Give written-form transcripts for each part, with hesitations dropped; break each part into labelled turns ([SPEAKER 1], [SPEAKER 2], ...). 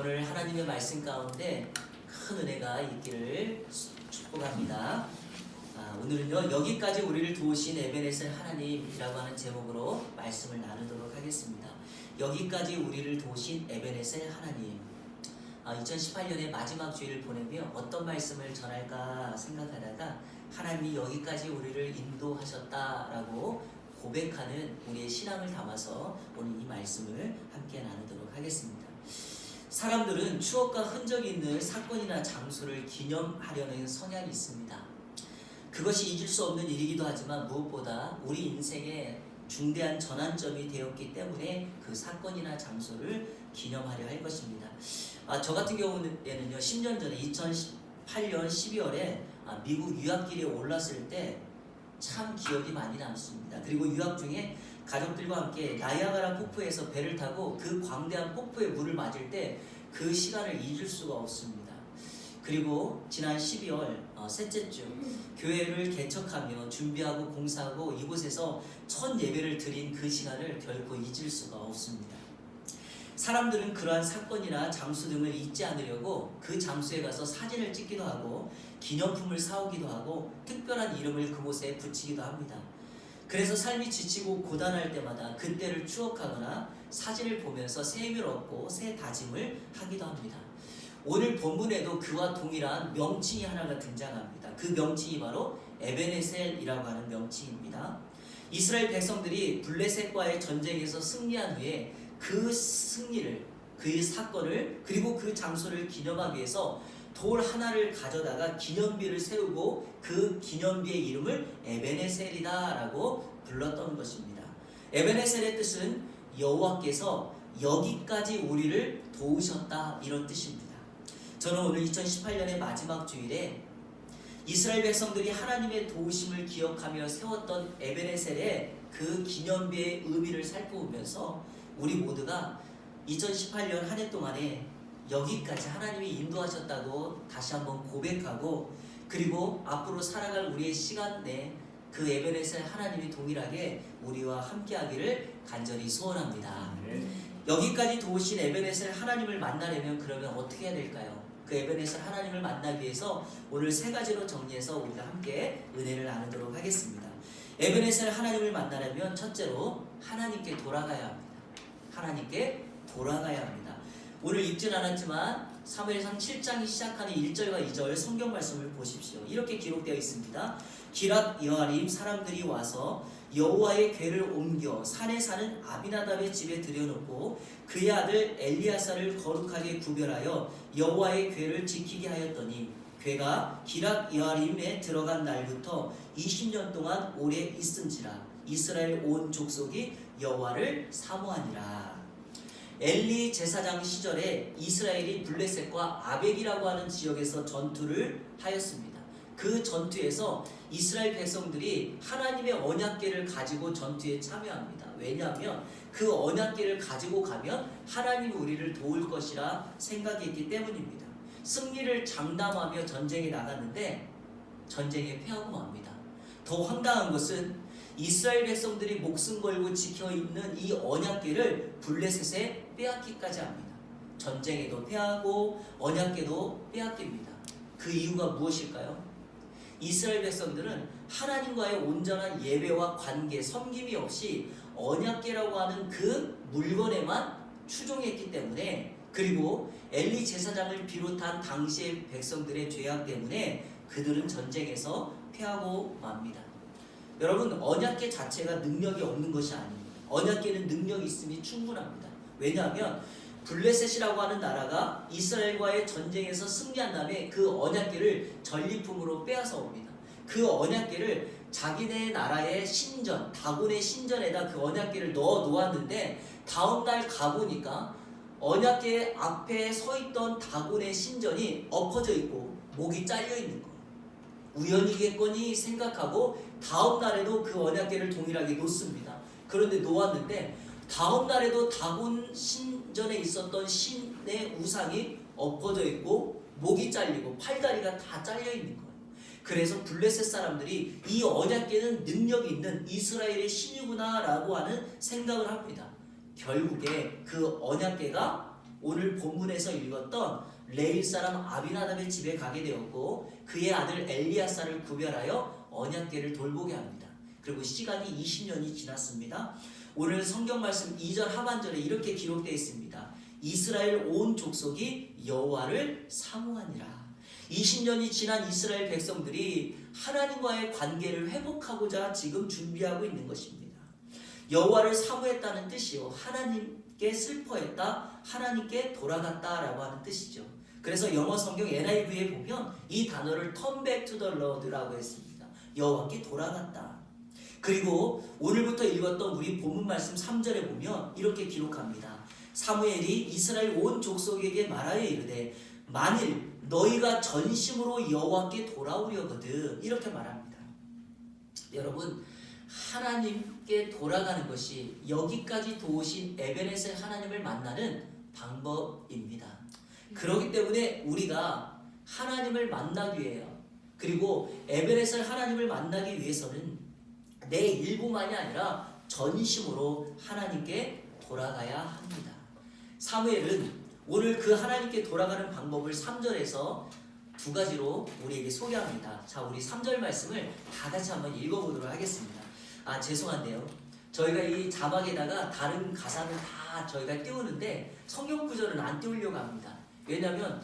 [SPEAKER 1] 오늘 하나님의 말씀 가운데 큰 은혜가 있기를 축복합니다. 오늘은요, 여기까지 우리를 도우신 에베네셀 하나님이라고 하는 제목으로 말씀을 나누도록 하겠습니다. 여기까지 우리를 도우신 에베네셀 하나님. 2018년의 마지막 주일을 보내며 어떤 말씀을 전할까 생각하다가 하나님이 여기까지 우리를 인도하셨다라고 고백하는 우리의 신앙을 담아서 오늘 이 말씀을 함께 나누도록 하겠습니다. 사람들은 추억과 흔적이 있는 사건이나 장소를 기념하려는 성향이 있습니다. 그것이 잊을 수 없는 일이기도 하지만 무엇보다 우리 인생의 중대한 전환점이 되었기 때문에 그 사건이나 장소를 기념하려 할 것입니다. 저 같은 경우에는요, 10년 전에 2018년 12월에 미국 유학길에 올랐을 때 참 기억이 많이 남습니다. 그리고 유학 중에 가족들과 함께 나이아가라 폭포에서 배를 타고 그 광대한 폭포의 물을 맞을 때 그 시간을 잊을 수가 없습니다. 그리고 지난 12월 셋째 주 교회를 개척하며 준비하고 공사하고 이곳에서 첫 예배를 드린 그 시간을 결코 잊을 수가 없습니다. 사람들은 그러한 사건이나 장소 등을 잊지 않으려고 그 장소에 가서 사진을 찍기도 하고 기념품을 사오기도 하고 특별한 이름을 그곳에 붙이기도 합니다. 그래서 삶이 지치고 고단할 때마다 그때를 추억하거나 사진을 보면서 새 힘을 얻고 새 다짐을 하기도 합니다. 오늘 본문에도 그와 동일한 명칭이 하나가 등장합니다. 그 명칭이 바로 에베네셀이라고 하는 명칭입니다. 이스라엘 백성들이 블레셋과의 전쟁에서 승리한 후에 그 승리를, 그 사건을, 그리고 그 장소를 기념하기 위해서 돌 하나를 가져다가 기념비를 세우고 그 기념비의 이름을 에베네셀이다 라고 불렀던 것입니다. 에베네셀의 뜻은 여호와께서 여기까지 우리를 도우셨다, 이런 뜻입니다. 저는 오늘 2018년의 마지막 주일에 이스라엘 백성들이 하나님의 도우심을 기억하며 세웠던 에베네셀의 그 기념비의 의미를 살펴보면서 우리 모두가 2018년 한 해 동안에 여기까지 하나님이 인도하셨다고 다시 한번 고백하고, 그리고 앞으로 살아갈 우리의 시간 내 그 에베네셀 하나님이 동일하게 우리와 함께하기를 간절히 소원합니다. 여기까지 도우신 에베네셀 하나님을 만나려면 그러면 어떻게 해야 될까요? 그 에베네셀 하나님을 만나기 위해서 오늘 세 가지로 정리해서 우리가 함께 은혜를 나누도록 하겠습니다. 에베네셀 하나님을 만나려면 첫째로 하나님께 돌아가야 합니다. 하나님께 돌아가야 합니다. 오늘 읽진 않았지만 사무엘상 7장이 시작하는 1절과 2절 성경 말씀을 보십시오. 이렇게 기록되어 있습니다. 기랏 여아림 사람들이 와서 여호와의 궤를 옮겨 산에 사는 아비나답의 집에 들여놓고 그의 아들 엘리야사를 거룩하게 구별하여 여호와의 궤를 지키게 하였더니 궤가 기랏 여아림에 들어간 날부터 20년 동안 오래 있은지라 이스라엘 온 족속이 여호와를 사모하니라. 엘리 제사장 시절에 이스라엘이 블레셋과 아벡이라고 하는 지역에서 전투를 하였습니다. 그 전투에서 이스라엘 백성들이 하나님의 언약궤를 가지고 전투에 참여합니다. 왜냐하면 그 언약궤를 가지고 가면 하나님이 우리를 도울 것이라 생각했기 때문입니다. 승리를 장담하며 전쟁에 나갔는데 전쟁에 패하고 맙니다. 더 황당한 것은 이스라엘 백성들이 목숨 걸고 지켜있는 이 언약궤를 블레셋에 빼앗기까지 합니다. 전쟁에도 패하고 언약궤도 빼앗깁니다. 그 이유가 무엇일까요? 이스라엘 백성들은 하나님과의 온전한 예배와 관계, 섬김이 없이 언약궤라고 하는 그 물건에만 추종했기 때문에, 그리고 엘리 제사장을 비롯한 당시의 백성들의 죄악 때문에 그들은 전쟁에서 패하고 맙니다. 여러분, 언약궤 자체가 능력이 없는 것이 아닙니다. 언약궤는 능력이 있음이 충분합니다. 왜냐하면 블레셋이라고 하는 나라가 이스라엘과의 전쟁에서 승리한 다음에 그 언약궤를 전리품으로 빼앗아 옵니다. 그 언약궤를 자기네 나라의 신전, 다곤의 신전에다 그 언약궤를 넣어 놓았는데 다음 날 가보니까 언약궤 앞에 서 있던 다곤의 신전이 엎어져 있고 목이 잘려 있는 거예요. 우연이겠거니 생각하고 다음 날에도 그 언약궤를 동일하게 놓습니다. 그런데 놓았는데 다음 날에도 다곤 신전에 있었던 신의 우상이 엎어져 있고 목이 잘리고 팔다리가 다 잘려 있는 거예요. 그래서 블레셋 사람들이 이 언약궤는 능력이 있는 이스라엘의 신이구나 라고 하는 생각을 합니다. 결국에 그 언약궤가 오늘 본문에서 읽었던 레위 사람 아비나답의 집에 가게 되었고 그의 아들 엘리야사를 구별하여 언약궤를 돌보게 합니다. 그리고 시간이 20년이 지났습니다. 오늘 성경 말씀 2절 하반절에 이렇게 기록되어 있습니다. 이스라엘 온 족속이 여호와를 사모하니라. 20년이 지난 이스라엘 백성들이 하나님과의 관계를 회복하고자 지금 준비하고 있는 것입니다. 여호와를 사모했다는 뜻이요, 하나님께 슬퍼했다, 하나님께 돌아갔다라고 하는 뜻이죠. 그래서 영어 성경 NIV에 보면 이 단어를 turn back to the Lord라고 했습니다. 여호와께 돌아갔다. 그리고 오늘부터 읽었던 우리 본문 말씀 3절에 보면 이렇게 기록합니다. 사무엘이 이스라엘 온 족속에게 말하여 이르되 만일 너희가 전심으로 여호와께 돌아오려거든, 이렇게 말합니다. 여러분, 하나님께 돌아가는 것이 여기까지 도우신 에베네셀 하나님을 만나는 방법입니다. 그렇기 때문에 우리가 하나님을 만나기 위해요. 그리고 에베네셀 하나님을 만나기 위해서는 내 일부만이 아니라 전심으로 하나님께 돌아가야 합니다. 사무엘은 오늘 그 하나님께 돌아가는 방법을 3절에서 두 가지로 우리에게 소개합니다. 자, 우리 3절 말씀을 다 같이 한번 읽어보도록 하겠습니다. 죄송한데요, 저희가 이 자막에다가 다른 가사는 다 저희가 띄우는데 성경 구절은 안 띄우려고 합니다. 왜냐하면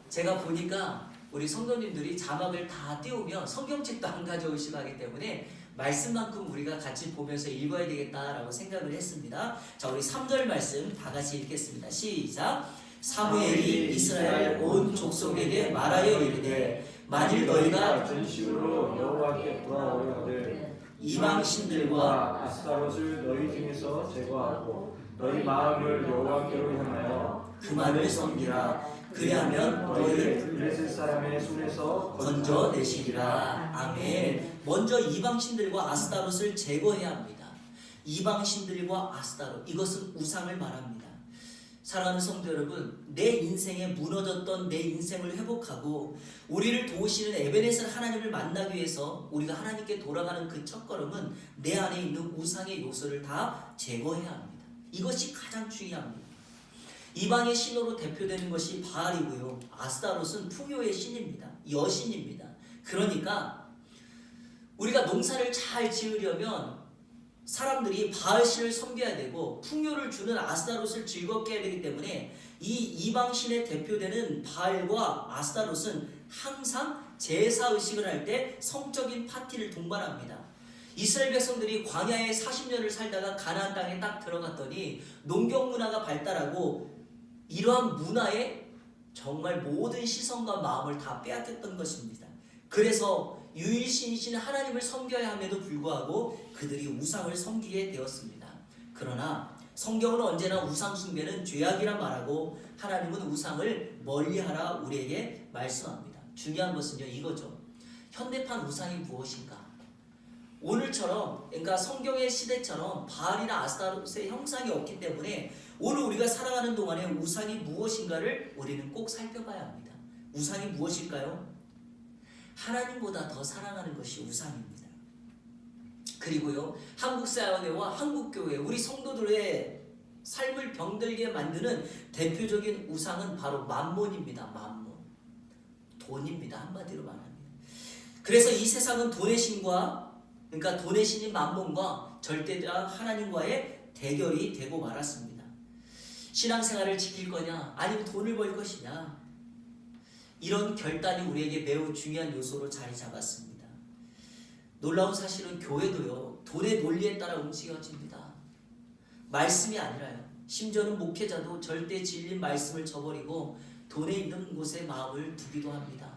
[SPEAKER 1] 제가 보니까 우리 성도님들이 자막을 다 띄우면 성경책도 안 가져오시고 하기 때문에 말씀만큼 우리가 같이 보면서 읽어야 되겠다라고 생각을 했습니다. 자, 우리 3절 말씀 다 같이 읽겠습니다. 시작. 사무엘이 이스라엘 온 족속에게 말하여 이르되 만일 너희가
[SPEAKER 2] 전심으로 여호와께 돌아오려거든
[SPEAKER 1] 이방 신들과
[SPEAKER 2] 아스타롯을 너희 중에서 제거하고 너희 마음을 여호와께로 향하여
[SPEAKER 1] 그만을 섬기라. 그리하면 너희를
[SPEAKER 2] 블레셋 사람의 손에서
[SPEAKER 1] 건져내시리라. 아멘. 먼저 이방신들과 아스타롯을 제거해야 합니다. 이방신들과 아스타롯, 이것은 우상을 말합니다. 사랑하는 성도 여러분, 내 인생에 무너졌던 내 인생을 회복하고 우리를 도우시는 에베네셀 하나님을 만나기 위해서 우리가 하나님께 돌아가는 그 첫걸음은 내 안에 있는 우상의 요소를 다 제거해야 합니다. 이것이 가장 중요합니다. 이방의 신으로 대표되는 것이 바알이고요, 아스타롯은 풍요의 신입니다. 여신입니다. 그러니까 우리가 농사를 잘 지으려면 사람들이 바알신을 섬겨야 되고 풍요를 주는 아스타롯을 즐겁게 해야 되기 때문에 이 이방신에 대표되는 바알과 아스타롯은 항상 제사의식을 할 때 성적인 파티를 동반합니다. 이스라엘 백성들이 광야에 40년을 살다가 가나안 땅에 딱 들어갔더니 농경 문화가 발달하고 이러한 문화에 정말 모든 시선과 마음을 다 빼앗겼던 것입니다. 그래서 유일신이신 하나님을 섬겨야 함에도 불구하고 그들이 우상을 섬기게 되었습니다. 그러나 성경은 언제나 우상 숭배는 죄악이라 말하고 하나님은 우상을 멀리하라 우리에게 말씀합니다. 중요한 것은요, 이거죠. 현대판 우상이 무엇인가? 오늘처럼, 그러니까 성경의 시대처럼 바알이나 아스타롯의 형상이 없기 때문에 오늘 우리가 살아가는 동안에 우상이 무엇인가를 우리는 꼭 살펴봐야 합니다. 우상이 무엇일까요? 하나님보다 더 사랑하는 것이 우상입니다. 그리고요, 한국사회와 한국교회, 우리 성도들의 삶을 병들게 만드는 대표적인 우상은 바로 만몬입니다. 만몬, 돈입니다. 한마디로 말하면. 그래서 이 세상은 돈의 신과, 그러니까 돈의 신인 만몬과 절대자 하나님과의 대결이 되고 말았습니다. 신앙생활을 지킬 거냐, 아니면 돈을 벌 것이냐, 이런 결단이 우리에게 매우 중요한 요소로 자리 잡았습니다. 놀라운 사실은 교회도요, 돈의 논리에 따라 움직여집니다. 말씀이 아니라요. 심지어는 목회자도 절대 진리 말씀을 저버리고 돈에 있는 곳에 마음을 두기도 합니다.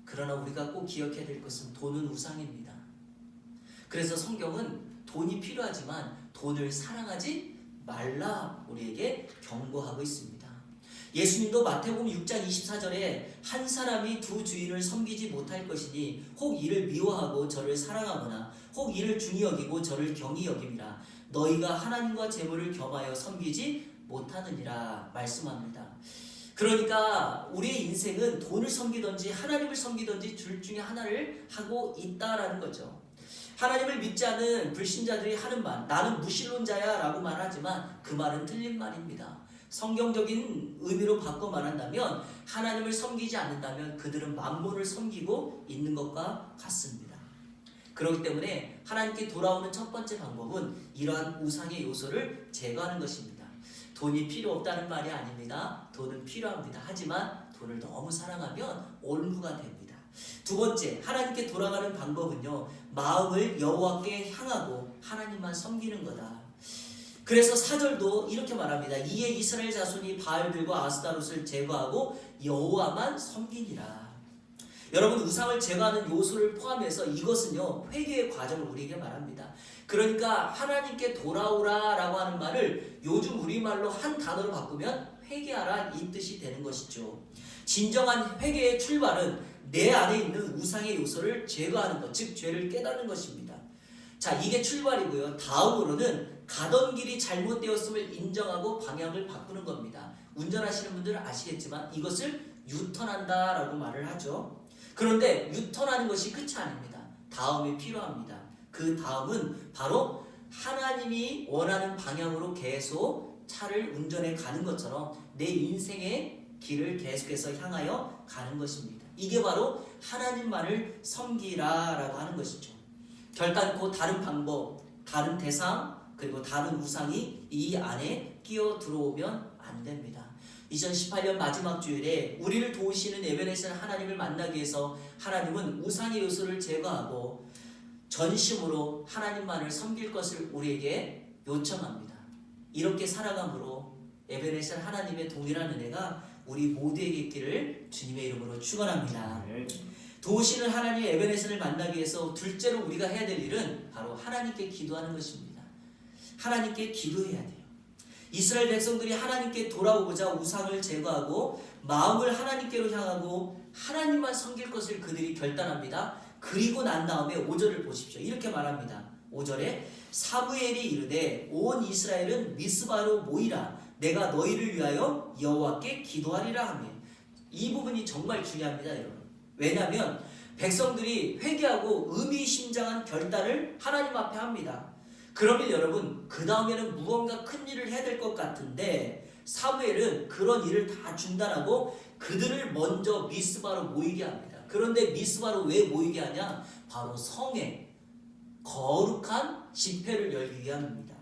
[SPEAKER 1] 그러나 우리가 꼭 기억해야 될 것은 돈은 우상입니다. 그래서 성경은 돈이 필요하지만 돈을 사랑하지 말라 우리에게 경고하고 있습니다. 예수님도 마태복음 6장 24절에 한 사람이 두 주인을 섬기지 못할 것이니 혹 이를 미워하고 저를 사랑하거나 혹 이를 중히 여기고 저를 경히 여김이라. 너희가 하나님과 재물을 겸하여 섬기지 못하느니라 말씀합니다. 그러니까 우리의 인생은 돈을 섬기든지 하나님을 섬기든지 둘 중에 하나를 하고 있다라는 거죠. 하나님을 믿지 않은 불신자들이 하는 말, 나는 무신론자야 라고 말하지만 그 말은 틀린 말입니다. 성경적인 의미로 바꿔 말한다면 하나님을 섬기지 않는다면 그들은 만몬을 섬기고 있는 것과 같습니다. 그렇기 때문에 하나님께 돌아오는 첫 번째 방법은 이러한 우상의 요소를 제거하는 것입니다. 돈이 필요 없다는 말이 아닙니다. 돈은 필요합니다. 하지만 돈을 너무 사랑하면 올무가 됩니다. 두 번째, 하나님께 돌아가는 방법은요, 마음을 여호와께 향하고 하나님만 섬기는 거다. 그래서 4절도 이렇게 말합니다. 이에 이스라엘 자손이 바알들과 아스타롯을 제거하고 여호와만 섬기니라. 여러분, 우상을 제거하는 요소를 포함해서 이것은요, 회개의 과정을 우리에게 말합니다. 그러니까 하나님께 돌아오라라고 하는 말을 요즘 우리말로 한 단어로 바꾸면 회개하라 이 뜻이 되는 것이죠. 진정한 회개의 출발은 내 안에 있는 우상의 요소를 제거하는 것, 즉 죄를 깨닫는 것입니다. 자, 이게 출발이고요. 다음으로는 가던 길이 잘못되었음을 인정하고 방향을 바꾸는 겁니다. 운전하시는 분들은 아시겠지만 이것을 유턴한다라고 말을 하죠. 그런데 유턴하는 것이 끝이 아닙니다. 다음이 필요합니다. 그 다음은 바로 하나님이 원하는 방향으로 계속 차를 운전해 가는 것처럼 내 인생의 길을 계속해서 향하여 가는 것입니다. 이게 바로 하나님만을 섬기라라고 하는 것이죠. 결단코 다른 방법, 다른 대상, 그리고 다른 우상이 이 안에 끼어 들어오면 안 됩니다. 2018년 마지막 주일에 우리를 도우시는 에베네셀 하나님을 만나기 위해서 하나님은 우상의 요소를 제거하고 전심으로 하나님만을 섬길 것을 우리에게 요청합니다. 이렇게 살아감으로 에베네셀 하나님의 동일한 은혜가 우리 모두에게 있기를 주님의 이름으로 축원합니다. 도우시는 하나님의 에베네셀을 만나기 위해서 둘째로 우리가 해야 될 일은 바로 하나님께 기도하는 것입니다. 하나님께 기도해야 돼요. 이스라엘 백성들이 하나님께 돌아오고자 우상을 제거하고 마음을 하나님께로 향하고 하나님만 섬길 것을 그들이 결단합니다. 그리고 난 다음에 5절을 보십시오. 이렇게 말합니다. 5절에 사무엘이 이르되 온 이스라엘은 미스바로 모이라 내가 너희를 위하여 여호와께 기도하리라 하며, 이 부분이 정말 중요합니다, 여러분. 왜냐하면 백성들이 회개하고 의미심장한 결단을 하나님 앞에 합니다. 그러면 여러분, 그 다음에는 무언가 큰 일을 해야 될 것 같은데 사무엘은 그런 일을 다 중단하고 그들을 먼저 미스바로 모이게 합니다. 그런데 미스바로 왜 모이게 하냐? 바로 성에 거룩한 집회를 열기 위함입니다.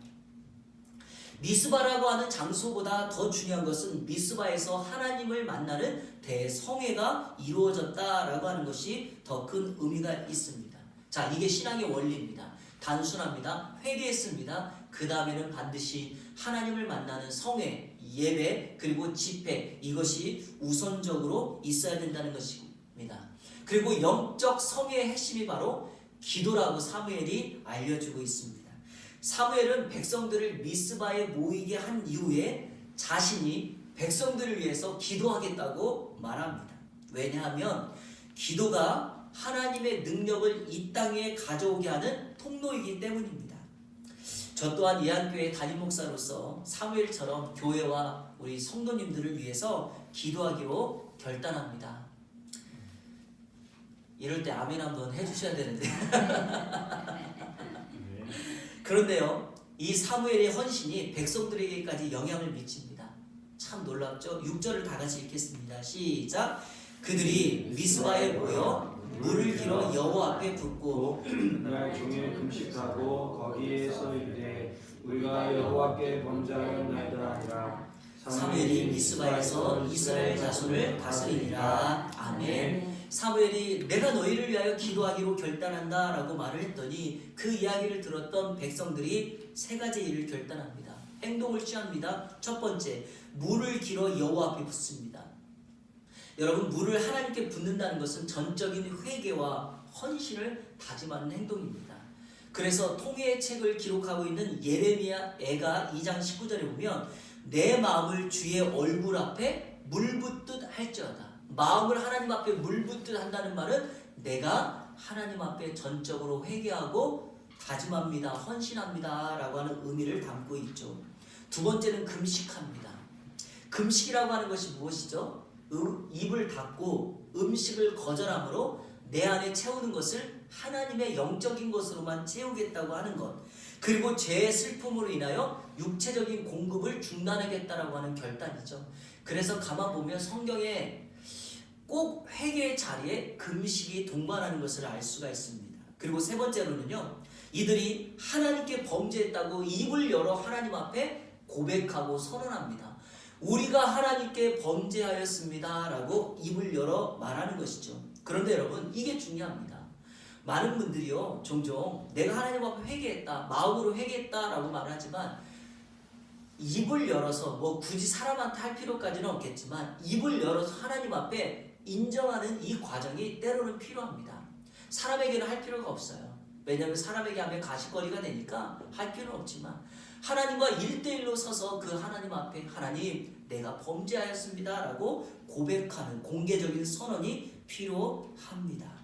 [SPEAKER 1] 미스바라고 하는 장소보다 더 중요한 것은 미스바에서 하나님을 만나는 대성회가 이루어졌다라고 하는 것이 더 큰 의미가 있습니다. 자, 이게 신앙의 원리입니다. 단순합니다. 회개했습니다. 그 다음에는 반드시 하나님을 만나는 성회, 예배, 그리고 집회, 이것이 우선적으로 있어야 된다는 것입니다. 그리고 영적 성회의 핵심이 바로 기도라고 사무엘이 알려주고 있습니다. 사무엘은 백성들을 미스바에 모이게 한 이후에 자신이 백성들을 위해서 기도하겠다고 말합니다. 왜냐하면 기도가 하나님의 능력을 이 땅에 가져오게 하는 통로이기 때문입니다. 저 또한 예한교회 담임 목사로서 사무엘처럼 교회와 우리 성도님들을 위해서 기도하기로 결단합니다. 이럴 때 아멘 한번 해주셔야 되는데 그런데요, 이 사무엘의 헌신이 백성들에게까지 영향을 미칩니다. 참 놀랍죠? 6절을 다 같이 읽겠습니다. 시작. 그들이 미스바에 모여 물을 길어 여호와 앞에 붓고
[SPEAKER 2] 그날 종일 금식하고 거기에서 이르되 우리가 여호와께 범죄하였나이다 하니라.
[SPEAKER 1] 사무엘이 미스바에서 이스라엘 자손을 다스리니라. 아멘. 사무엘이 내가 너희를 위하여 기도하기로 결단한다 라고 말을 했더니 그 이야기를 들었던 백성들이 세 가지 일을 결단합니다. 행동을 취합니다. 첫 번째, 물을 길어 여호와 앞에 붓습니다. 여러분, 물을 하나님께 붓는다는 것은 전적인 회개와 헌신을 다짐하는 행동입니다. 그래서 통회의 책을 기록하고 있는 예레미야 애가 2장 19절에 보면 내 마음을 주의 얼굴 앞에 물 붓듯 할지어다. 마음을 하나님 앞에 물 붓듯 한다는 말은 내가 하나님 앞에 전적으로 회개하고 다짐합니다, 헌신합니다 라고 하는 의미를 담고 있죠. 두 번째는 금식합니다. 금식이라고 하는 것이 무엇이죠? 입을 닫고 음식을 거절함으로 내 안에 채우는 것을 하나님의 영적인 것으로만 채우겠다고 하는 것. 그리고 죄의 슬픔으로 인하여 육체적인 공급을 중단하겠다라고 하는 결단이죠. 그래서 가만 보면 성경에 꼭 회개의 자리에 금식이 동반하는 것을 알 수가 있습니다. 그리고 세 번째로는요, 이들이 하나님께 범죄했다고 입을 열어 하나님 앞에 고백하고 선언합니다. 우리가 하나님께 범죄하였습니다 라고 입을 열어 말하는 것이죠. 그런데 여러분, 이게 중요합니다. 많은 분들이요, 종종 내가 하나님 앞에 회개했다, 마음으로 회개했다 라고 말하지만 입을 열어서, 뭐 굳이 사람한테 할 필요까지는 없겠지만 입을 열어서 하나님 앞에 인정하는 이 과정이 때로는 필요합니다. 사람에게는 할 필요가 없어요. 왜냐하면 사람에게 하면 가십거리가 되니까 할 필요는 없지만 하나님과 1대1로 서서 그 하나님 앞에 하나님, 내가 범죄하였습니다 라고 고백하는 공개적인 선언이 필요합니다.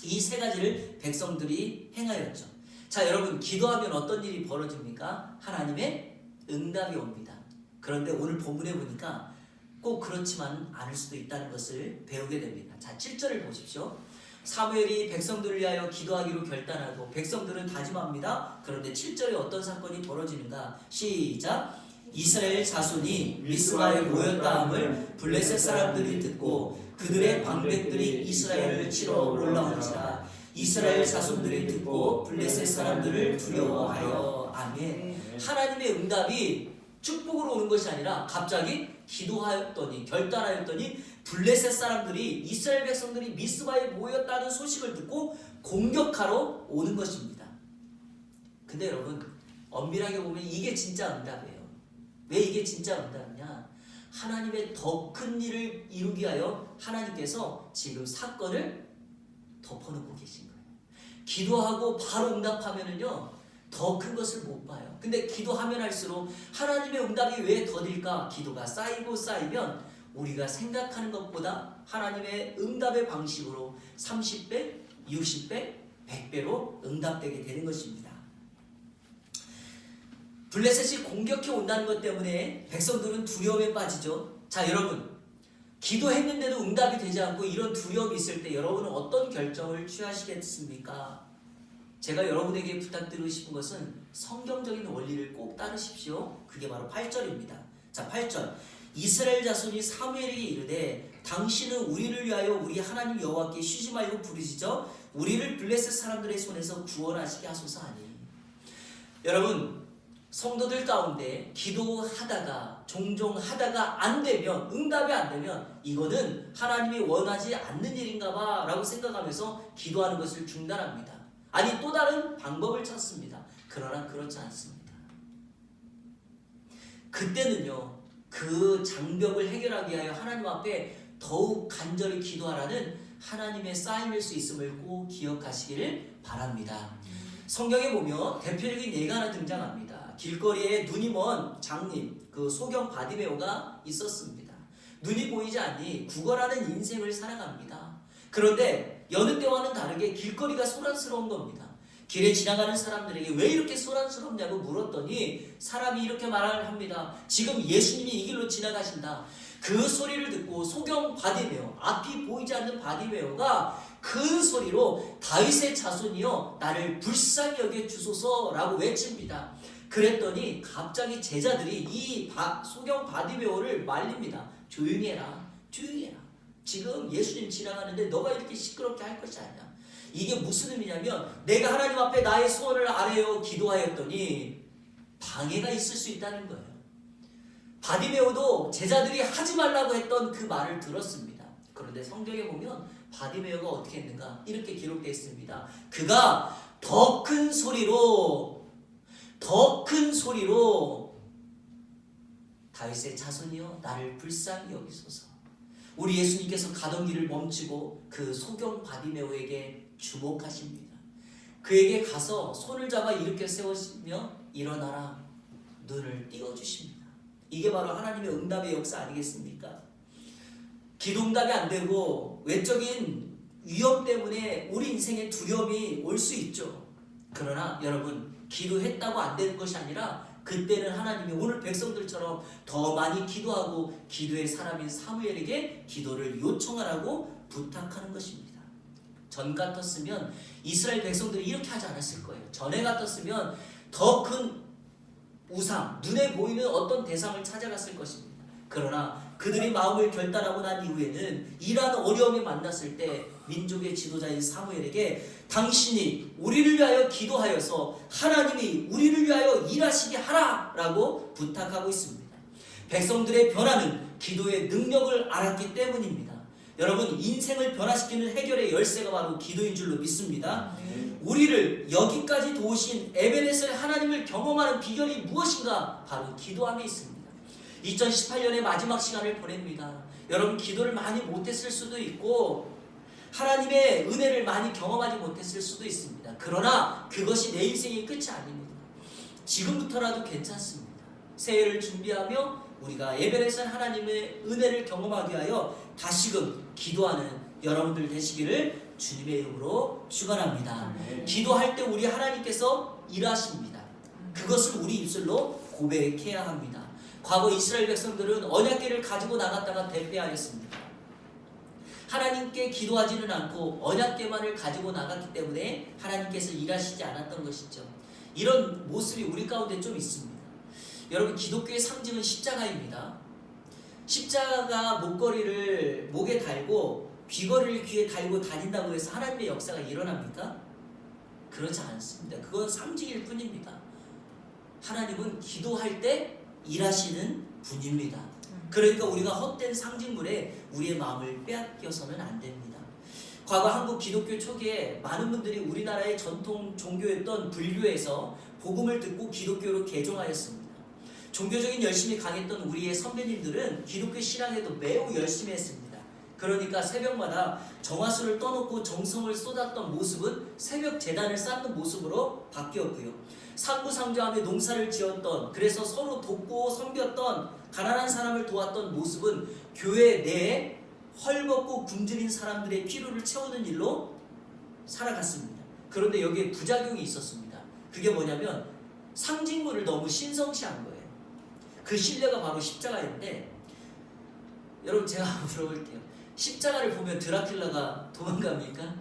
[SPEAKER 1] 이 세 가지를 백성들이 행하였죠. 자, 여러분, 기도하면 어떤 일이 벌어집니까? 하나님의 응답이 옵니다. 그런데 오늘 본문에 보니까 꼭 그렇지만 않을 수도 있다는 것을 배우게 됩니다. 자, 7절을 보십시오. 사무엘이 백성들을 위하여 기도하기로 결단하고 백성들은 다짐합니다. 그런데 7절에 어떤 사건이 벌어지는가? 시작! 이스라엘 자손이 미스바에 모였다함을 블레셋 사람들이 듣고 그들의 방백들이 이스라엘을 치러 올라온지라. 이스라엘 자손들이 듣고 블레셋 사람들을 두려워하여. 아멘. 하나님의 응답이 축복으로 오는 것이 아니라 갑자기 기도하였더니, 결단하였더니 블레셋 사람들이, 이스라엘 백성들이 미스바에 모였다는 소식을 듣고 공격하러 오는 것입니다. 근데 여러분, 엄밀하게 보면 이게 진짜 응답이에요. 왜 이게 진짜 응답이냐? 하나님의 더 큰 일을 이루기 위하여 하나님께서 지금 사건을 덮어놓고 계신 거예요. 기도하고 바로 응답하면은요, 더 큰 것을 못 봐요. 근데 기도하면 할수록 하나님의 응답이 왜 더딜까? 기도가 쌓이고 쌓이면 우리가 생각하는 것보다 하나님의 응답의 방식으로 30배, 60배, 100배로 응답되게 되는 것입니다. 블레셋이 공격해 온다는 것 때문에 백성들은 두려움에 빠지죠. 자, 여러분, 기도했는데도 응답이 되지 않고 이런 두려움이 있을 때 여러분은 어떤 결정을 취하시겠습니까? 제가 여러분에게 부탁드리고 싶은 것은 성경적인 원리를 꼭 따르십시오. 그게 바로 8절입니다. 자, 8절. 이스라엘 자손이 사무엘에게 이르되 당신은 우리를 위하여 우리 하나님 여호와께 쉬지 말고 부르시죠. 우리를 블레셋 사람들의 손에서 구원하시게 하소서 하니. 여러분, 성도들 가운데 기도하다가 종종 하다가 안 되면, 응답이 안 되면 이거는 하나님이 원하지 않는 일인가 봐 라고 생각하면서 기도하는 것을 중단합니다. 아니, 또 다른 방법을 찾습니다. 그러나 그렇지 않습니다. 그때는요, 그 장벽을 해결하기 위하여 하나님 앞에 더욱 간절히 기도하라는 하나님의 사인일 수 있음을 꼭 기억하시기를 바랍니다. 성경에 보면 대표적인 예가 하나 등장합니다. 길거리에 눈이 먼 장님, 그 소경 바디메오가 있었습니다. 눈이 보이지 않니 구걸하는 인생을 살아갑니다. 그런데 여느 때와는 다르게 길거리가 소란스러운 겁니다. 길에 지나가는 사람들에게 왜 이렇게 소란스럽냐고 물었더니 사람이 이렇게 말을 합니다. 지금 예수님이 이 길로 지나가신다. 그 소리를 듣고 소경 바디메오, 앞이 보이지 않는 바디메오가 큰 소리로 다윗의 자손이여 나를 불쌍히 여겨 주소서라고 외칩니다. 그랬더니 갑자기 제자들이 이 소경 바디메오를 말립니다. 조용히 해라, 조용히 해라. 지금 예수님 지나가는데 너가 이렇게 시끄럽게 할 것이 아니야. 이게 무슨 의미냐면 내가 하나님 앞에 나의 소원을 아뢰어 기도하였더니 방해가 있을 수 있다는 거예요. 바디메오도 제자들이 하지 말라고 했던 그 말을 들었습니다. 그런데 성경에 보면 바디메오가 어떻게 했는가? 이렇게 기록되어 있습니다. 그가 더 큰 소리로 다윗의 자손이여 나를 불쌍히 여기소서. 우리 예수님께서 가던 길을 멈추고 그 소경 바디메오에게 주목하십니다. 그에게 가서 손을 잡아 일으켜 세우시며 일어나라, 눈을 띄워주십니다. 이게 바로 하나님의 응답의 역사 아니겠습니까? 기도 응답이 안 되고 외적인 위험 때문에 우리 인생에 두려움이 올 수 있죠. 그러나 여러분, 기도했다고 안 되는 것이 아니라 그때는 하나님이 오늘 백성들처럼 더 많이 기도하고 기도의 사람인 사무엘에게 기도를 요청하라고 부탁하는 것입니다. 전 같았으면 이스라엘 백성들이 이렇게 하지 않았을 거예요. 전에 같았으면 더 큰 우상, 눈에 보이는 어떤 대상을 찾아갔을 것입니다. 그러나 그들이 마음을 결단하고 난 이후에는 이러한 어려움에 만났을 때 민족의 지도자인 사무엘에게 당신이 우리를 위하여 기도하여서 하나님이 우리를 위하여 일하시게 하라라고 부탁하고 있습니다. 백성들의 변화는 기도의 능력을 알았기 때문입니다. 여러분, 인생을 변화시키는 해결의 열쇠가 바로 기도인 줄로 믿습니다. 우리를 여기까지 도우신 에베네셀 하나님을 경험하는 비결이 무엇인가? 바로 기도함에 있습니다. 2018년의 마지막 시간을 보냅니다. 여러분, 기도를 많이 못했을 수도 있고 하나님의 은혜를 많이 경험하지 못했을 수도 있습니다. 그러나 그것이 내 인생의 끝이 아닙니다. 지금부터라도 괜찮습니다. 새해를 준비하며 우리가 에베네셀 하나님의 은혜를 경험하기 위하여 다시금 기도하는 여러분들 되시기를 주님의 이름으로 축원합니다. 기도할 때 우리 하나님께서 일하십니다. 그것을 우리 입술로 고백해야 합니다. 과거 이스라엘 백성들은 언약궤를 가지고 나갔다가 대패하였습니다. 하나님께 기도하지는 않고 언약궤만을 가지고 나갔기 때문에 하나님께서 일하시지 않았던 것이죠. 이런 모습이 우리 가운데 좀 있습니다. 여러분, 기독교의 상징은 십자가입니다. 십자가 목걸이를 목에 달고 귀걸이를 귀에 달고 다닌다고 해서 하나님의 역사가 일어납니까? 그렇지 않습니다. 그건 상징일 뿐입니다. 하나님은 기도할 때 일하시는 분입니다. 그러니까 우리가 헛된 상징물에 우리의 마음을 빼앗겨서는 안 됩니다. 과거 한국 기독교 초기에 많은 분들이 우리나라의 전통 종교였던 불교에서 복음을 듣고 기독교로 개종하였습니다. 종교적인 열심이 강했던 우리의 선배님들은 기독교 신앙에도 매우 열심히 했습니다. 그러니까 새벽마다 정화수를 떠놓고 정성을 쏟았던 모습은 새벽 제단을 쌓는 모습으로 바뀌었고요. 상부상조하며 농사를 지었던, 그래서 서로 돕고 섬겼던, 가난한 사람을 도왔던 모습은 교회 내에 헐벗고 굶주린 사람들의 필요를 채우는 일로 살아갔습니다. 그런데 여기에 부작용이 있었습니다. 그게 뭐냐면 상징물을 너무 신성시한 거예요. 그 신뢰가 바로 십자가인데, 여러분 제가 한번 물어볼게요. 십자가를 보면 드라큘라가 도망갑니까?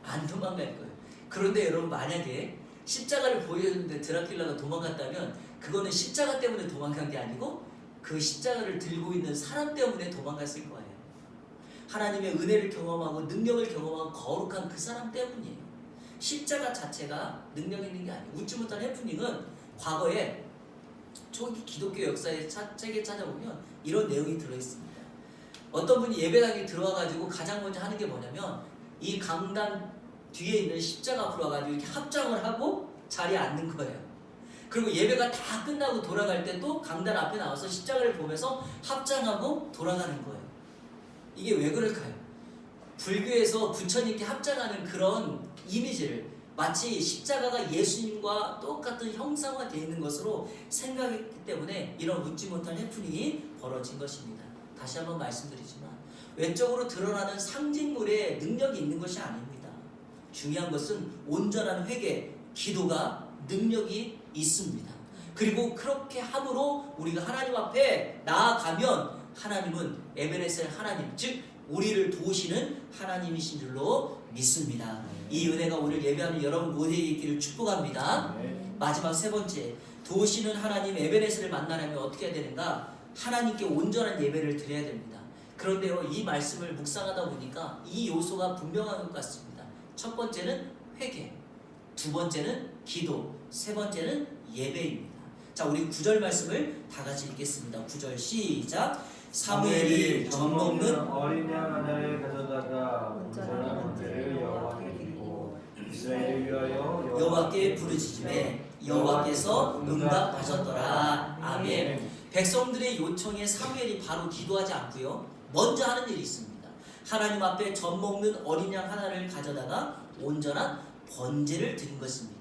[SPEAKER 1] 안 도망갈 거예요. 그런데 여러분, 만약에 십자가를 보여줬는데 드라큘라가 도망갔다면 그거는 십자가 때문에 도망간 게 아니고 그 십자가를 들고 있는 사람 때문에 도망갔을 거예요. 하나님의 은혜를 경험하고 능력을 경험하고 거룩한 그 사람 때문이에요. 십자가 자체가 능력 있는 게 아니에요. 웃지 못한 해프닝은 과거에 초기 기독교 역사의 책에 찾아보면 이런 내용이 들어있습니다. 어떤 분이 예배당에 들어와가지고 가장 먼저 하는 게 뭐냐면 이 강단 뒤에 있는 십자가 앞으로 와가지고 이렇게 합장을 하고 자리에 앉는 거예요. 그리고 예배가 다 끝나고 돌아갈 때 또 강단 앞에 나와서 십자가를 보면서 합장하고 돌아가는 거예요. 이게 왜 그럴까요? 불교에서 부처님께 합장하는 그런 이미지를 마치 십자가가 예수님과 똑같은 형상화되어 있는 것으로 생각했기 때문에 이런 웃지 못할 해프닝이 벌어진 것입니다. 다시 한번 말씀드리지만 외적으로 드러나는 상징물에 능력이 있는 것이 아닙니다. 중요한 것은 온전한 회개, 기도가 능력이 있습니다. 그리고 그렇게 함으로 우리가 하나님 앞에 나아가면 하나님은 에베네셀 하나님, 즉 우리를 도우시는 하나님이신 줄로 믿습니다. 이 은혜가 오늘 예배하는 여러분 모두에게 있기를 축복합니다. 마지막 세 번째, 도우시는 하나님 에베네셀을 만나려면 어떻게 해야 되는가? 하나님께 온전한 예배를 드려야 됩니다. 그런데요, 이 말씀을 묵상하다 보니까 이 요소가 분명한 것 같습니다. 첫 번째는 회개, 두 번째는 기도, 세 번째는 예배입니다. 자, 우리 9절 말씀을 다 같이 읽겠습니다. 9절 시작. 사무엘이 젖 먹는
[SPEAKER 2] 어린 양 하나를 가져다가 온전한 번제를 여호와께 드리고 이스라엘을 위하여
[SPEAKER 1] 여호와께 부르짖음에 여호와께서 응답하셨더라. 아멘. 백성들의 요청에 사무엘이 바로 기도하지 않고요, 먼저 하는 일이 있습니다. 하나님 앞에 젖 먹는 어린 양 하나를 가져다가 온전한 번제를 드린 것입니다.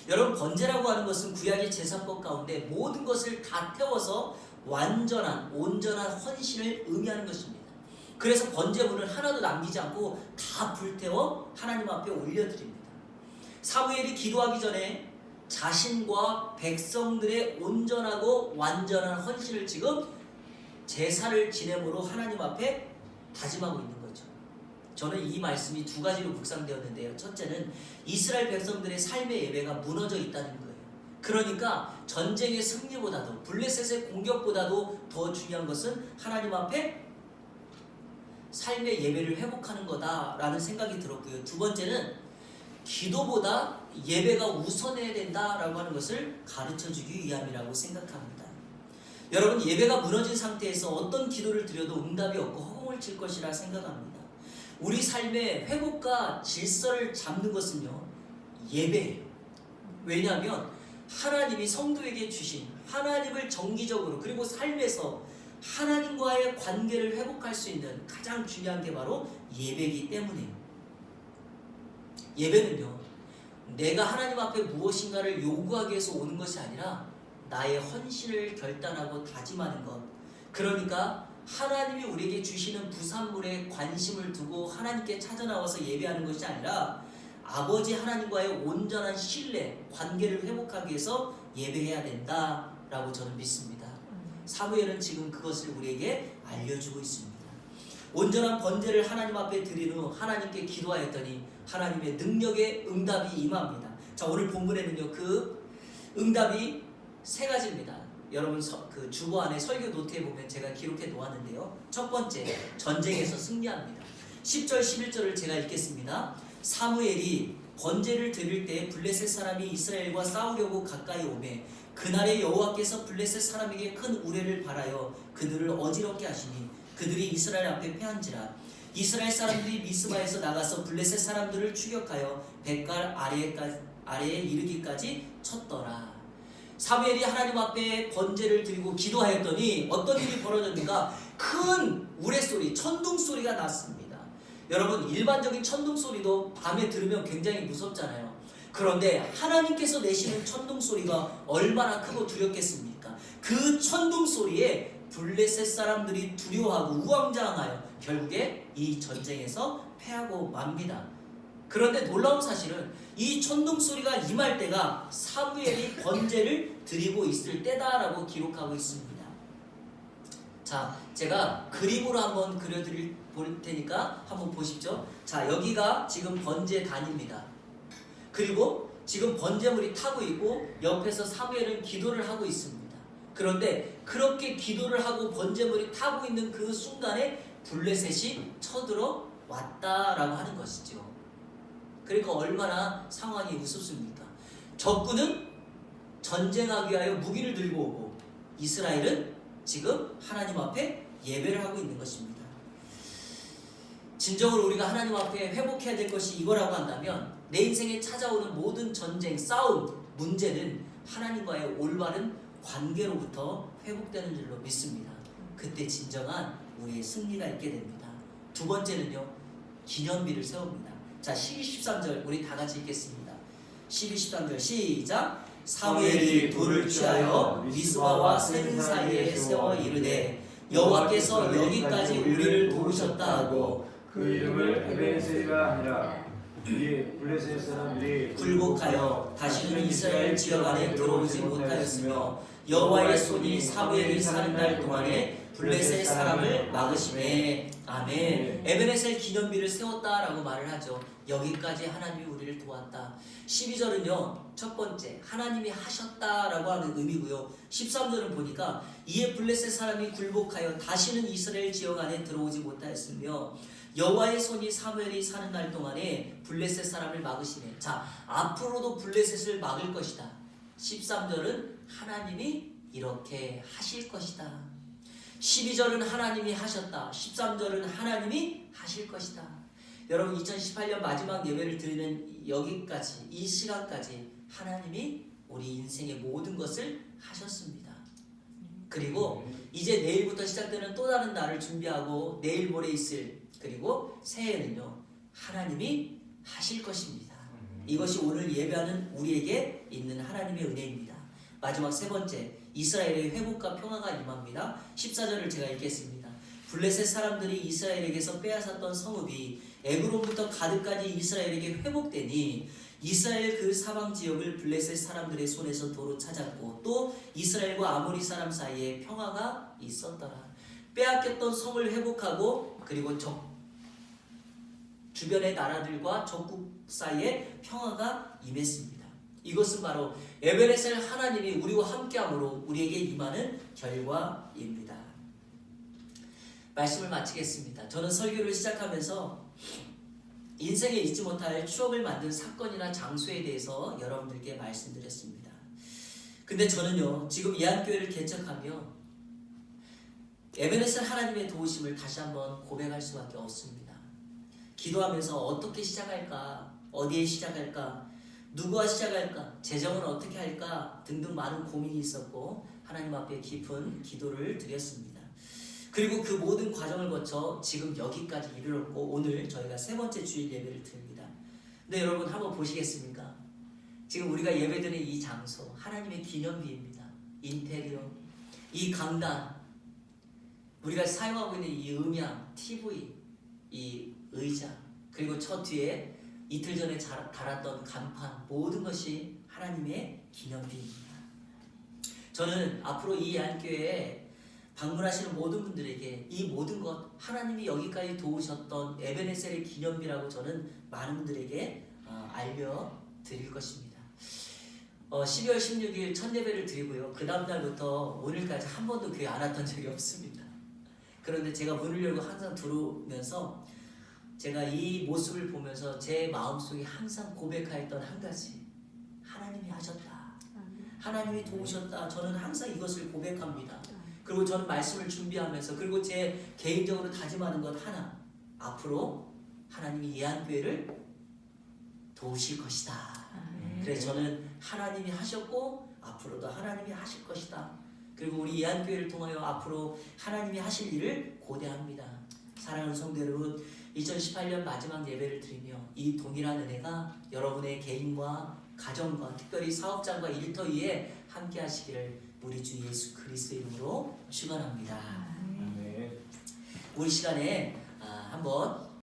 [SPEAKER 1] 여러분, 번제라고 하는 것은 구약의 제사법 가운데 모든 것을 다 태워서 완전한 온전한 헌신을 의미하는 것입니다. 그래서 번제물을 하나도 남기지 않고 다 불태워 하나님 앞에 올려드립니다. 사무엘이 기도하기 전에 자신과 백성들의 온전하고 완전한 헌신을 지금 제사를 지냄으로 하나님 앞에 다짐하고 있는 거죠. 저는 이 말씀이 두 가지로 묵상되었는데요. 첫째는 이스라엘 백성들의 삶의 예배가 무너져 있다는 거예요. 그러니까 전쟁의 승리보다도 블레셋의 공격보다도 더 중요한 것은 하나님 앞에 삶의 예배를 회복하는 거다라는 생각이 들었고요. 두 번째는 기도보다 예배가 우선해야 된다라고 하는 것을 가르쳐주기 위함이라고 생각합니다. 여러분, 예배가 무너진 상태에서 어떤 기도를 드려도 응답이 없고 허공을 칠 것이라 생각합니다. 우리 삶의 회복과 질서를 잡는 것은요, 예배예요. 왜냐하면 하나님이 성도에게 주신 하나님을 정기적으로 그리고 삶에서 하나님과의 관계를 회복할 수 있는 가장 중요한 게 바로 예배이기 때문이에요. 예배는요, 내가 하나님 앞에 무엇인가를 요구하기 위해서 오는 것이 아니라 나의 헌신을 결단하고 다짐하는 것. 그러니까 하나님이 우리에게 주시는 부산물에 관심을 두고 하나님께 찾아나와서 예배하는 것이 아니라 아버지 하나님과의 온전한 신뢰, 관계를 회복하기 위해서 예배해야 된다라고 저는 믿습니다. 사무엘은 지금 그것을 우리에게 알려주고 있습니다. 온전한 번제를 하나님 앞에 드린 후 하나님께 기도하였더니 하나님의 능력의 응답이 임합니다. 자, 오늘 본문에는요, 그 응답이 세 가지입니다. 여러분 그 주보 안에 설교 노트에 보면 제가 기록해 놓았는데요. 첫 번째, 전쟁에서 승리합니다. 10절 11절을 제가 읽겠습니다. 사무엘이 번제를 드릴 때 블레셋 사람이 이스라엘과 싸우려고 가까이 오매 그날에 여호와께서 블레셋 사람에게 큰 우레를 발하여 그들을 어지럽게 하시니 그들이 이스라엘 앞에 패한지라. 이스라엘 사람들이 미스바에서 나가서 블레셋 사람들을 추격하여 벳갈 아래에 이르기까지 쳤더라. 사무엘이 하나님 앞에 번제를 드리고 기도하였더니 어떤 일이 벌어졌는가? 큰 우레소리, 천둥소리가 났습니다. 여러분, 일반적인 천둥소리도 밤에 들으면 굉장히 무섭잖아요. 그런데 하나님께서 내시는 천둥소리가 얼마나 크고 두렵겠습니까? 그 천둥소리에 블레셋 사람들이 두려워하고 우왕좌왕하여 결국에 이 전쟁에서 패하고 맙니다. 그런데 놀라운 사실은 이 천둥소리가 임할 때가 사무엘이 번제를 드리고 있을 때다라고 기록하고 있습니다. 자, 제가 그림으로 한번 그려드릴 테니까 한번 보십시오. 자, 여기가 지금 번제단입니다. 그리고 지금 번제물이 타고 있고 옆에서 사무엘은 기도를 하고 있습니다. 그런데 그렇게 기도를 하고 번제물이 타고 있는 그 순간에 블레셋이 쳐들어 왔다라고 하는 것이죠. 그러니까 얼마나 상황이 우습습니까? 적군은 전쟁하기 위하여 무기를 들고 오고 이스라엘은 지금 하나님 앞에 예배를 하고 있는 것입니다. 진정으로 우리가 하나님 앞에 회복해야 될 것이 이거라고 한다면 내 인생에 찾아오는 모든 전쟁, 싸움, 문제는 하나님과의 올바른 관계로부터 회복되는 줄로 믿습니다. 그때 진정한 우리의 승리가 있게 됩니다. 두 번째는요, 기념비를 세웁니다. 자, 12, 13절 우리 다 같이 읽겠습니다. 12, 13절 시작. 사무엘이 돌을 취하여 미스바와 센 사이에 세워 이르되 여호와께서 여기까지 우리를 도우셨다 하고
[SPEAKER 2] 그 이름을 에베네셀이라 하니라. 이 블레셋 사람들이
[SPEAKER 1] 굴복하여 다시는 이스라엘 지역 안에 들어오지 못하였으며 여호와의 손이 사무엘이 사는 날 동안에 블레셋 사람을 막으시매. 아멘. 에베네셀 기념비를 세웠다라고 말을 하죠. 여기까지 하나님이 우리를 도왔다. 12절은요, 첫 번째 하나님이 하셨다라고 하는 의미고요. 13절은 보니까 이에 블레셋 사람이 굴복하여 다시는 이스라엘 지역 안에 들어오지 못하였으며 여호와의 손이 사무엘이 사는 날 동안에 블레셋 사람을 막으시네. 자, 앞으로도 블레셋을 막을 것이다. 13절은 하나님이 이렇게 하실 것이다. 12절은 하나님이 하셨다. 13절은 하나님이 하실 것이다. 여러분, 2018년 마지막 예배를 드리는 여기까지, 이 시간까지 하나님이 우리 인생의 모든 것을 하셨습니다. 그리고 이제 내일부터 시작되는 또 다른 날을 준비하고 내일 모레 있을, 그리고 새해는요, 하나님이 하실 것입니다. 이것이 오늘 예배하는 우리에게 있는 하나님의 은혜입니다. 마지막 세 번째, 이스라엘의 회복과 평화가 임합니다. 14절을 제가 읽겠습니다. 블레셋 사람들이 이스라엘에게서 빼앗았던 성읍이 에그론부터 가드까지 이스라엘에게 회복되니 이스라엘 그 사방 지역을 블레셋 사람들의 손에서 도로 찾았고 또 이스라엘과 아모리 사람 사이에 평화가 있었더라. 빼앗겼던 성을 회복하고 그리고 주변의 나라들과 적국 사이에 평화가 임했습니다. 이것은 바로 에베네셀 하나님이 우리와 함께함으로 우리에게 임하는 결과입니다. 말씀을 마치겠습니다. 저는 설교를 시작하면서 인생에 잊지 못할 추억을 만든 사건이나 장소에 대해서 여러분들께 말씀드렸습니다. 근데 저는요, 지금 예한교회를 개척하며 에베네셀 하나님의 도우심을 다시 한번 고백할 수밖에 없습니다. 기도하면서 어떻게 시작할까, 어디에 시작할까, 누구와 시작할까, 재정은 어떻게 할까 등등 많은 고민이 있었고 하나님 앞에 깊은 기도를 드렸습니다. 그리고 그 모든 과정을 거쳐 지금 여기까지 이르렀고 오늘 저희가 세 번째 주일 예배를 드립니다. 근데 여러분 한번 보시겠습니까? 지금 우리가 예배드리는 이 장소 하나님의 기념비입니다. 인테리어, 이 강단, 우리가 사용하고 있는 이 음향, TV, 이 의자, 그리고 저 뒤에 이틀 전에 달았던 간판, 모든 것이 하나님의 기념비입니다. 저는 앞으로 이 예한교회에 방문하시는 모든 분들에게 이 모든 것, 하나님이 여기까지 도우셨던 에베네셀의 기념비라고 저는 많은 분들에게 알려드릴 것입니다. 12월 16일 첫 예배를 드리고요. 그 다음 날부터 오늘까지 한 번도 교회 안 왔던 적이 없습니다. 그런데 제가 문을 열고 항상 들어오면서 제가 이 모습을 보면서 제 마음속에 항상 고백하였던 한 가지, 하나님이 하셨다, 하나님이 도우셨다. 저는 항상 이것을 고백합니다. 그리고 저는 말씀을 준비하면서, 그리고 제 개인적으로 다짐하는 것 하나, 앞으로 하나님이 예한교회를 도우실 것이다. 그래서 저는 하나님이 하셨고 앞으로도 하나님이 하실 것이다. 그리고 우리 예한교회를 통하여 앞으로 하나님이 하실 일을 고대합니다. 사랑하는 성도 여러분, 2018년 마지막 예배를 드리며 이 동일한 은혜가 여러분의 개인과 가정과 특별히 사업장과 일터 위에 함께 하시기를 우리 주 예수 그리스도의 이름으로 축원합니다.
[SPEAKER 2] 아멘.
[SPEAKER 1] 우리 시간에 한번